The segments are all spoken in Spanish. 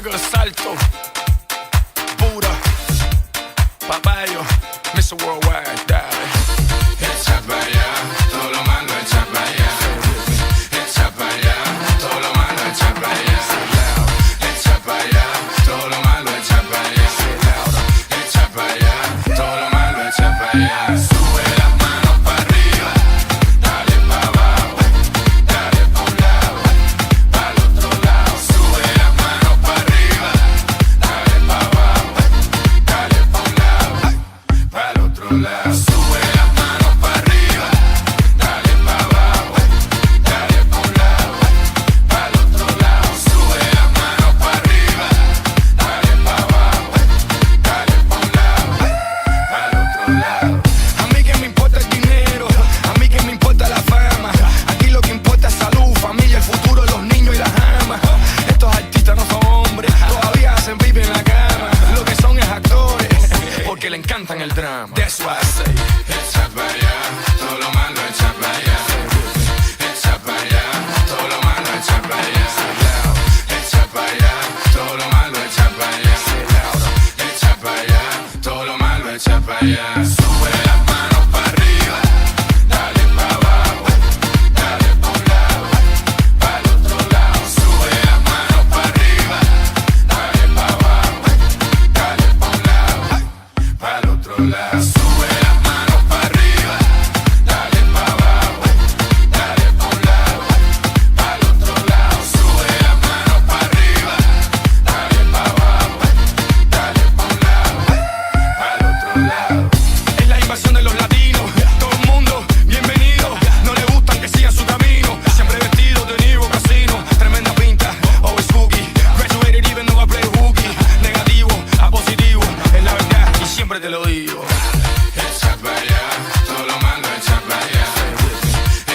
Sugar, Salto, Buda, Papayo, Mr. Worldwide, dale. Echa pa' allá, todo lo malo echa pa' allá. Echa pa' allá, todo lo malo echa pa' allá. Echa pa' allá, todo lo malo echa pa' allá. Echa pa' allá, todo lo malo echa pa' allá. Sube las manos pa' arriba, dale pa' abajo, dale pa' un lado, pa'l otro lado. Sube las manos pa' arriba, dale pa' abajo, dale pa' un lado, pa'l otro lado. Sube las manos pa' arriba, dale pa' abajo, dale pa' un lado, pa'l otro lado. Sube las manos pa' arriba, dale pa' abajo, dale pa' un lado, pa'l otro lado. A mí que me importa el dinero, a mí que me importa la fama. Aquí lo que importa es salud, familia, el futuro, los niños y las amas. Estos artistas no son hombres, todavía hacen pipi en la cama. Lo que son es actores, porque le encantan el drama. That's why I say, Echa pa' allá, todo lo malo echa pa' allá. Echa pa' allá, todo lo malo echa pa' allá. Echa pa' allá, todo lo malo echa pa' allá. Echa pa' allá, todo lo malo echa pa' allá. Sube las manos pa' arriba, dale pa' abajo, dale pa' un lado, pa'l otro lado. Sube las manos pa' arriba, dale pa' abajo, dale pa' un lado, pa'l otro lado. Sube las manos pa' arriba, dale pa' abajo, dale pa' un lado, pa'l otro lado. Sube las manos pa' arriba, dale pa' abajo, dale pa' un lado, pa'l otro lado. es la invasión de los latinos. Todo el mundo, bienvenido. No le gustan que sigan su camino. Siempre vestido de Niro Casino. Tremenda pinta, always spooky. Graduated even though I play hooky. Negativo a positivo, es la verdad y siempre te lo digo. Echa pa' allá, todo lo malo echa pa' allá.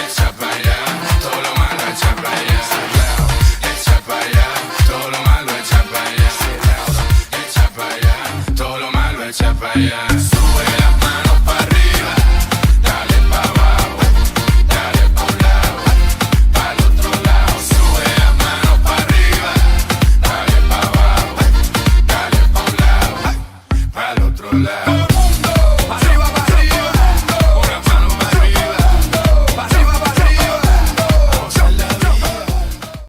Echa pa' allá, todo lo malo echa pa' allá. Echa pa' allá, todo lo malo echa pa' allá. Echa pa' allá, todo lo malo echa pa' allá. Sube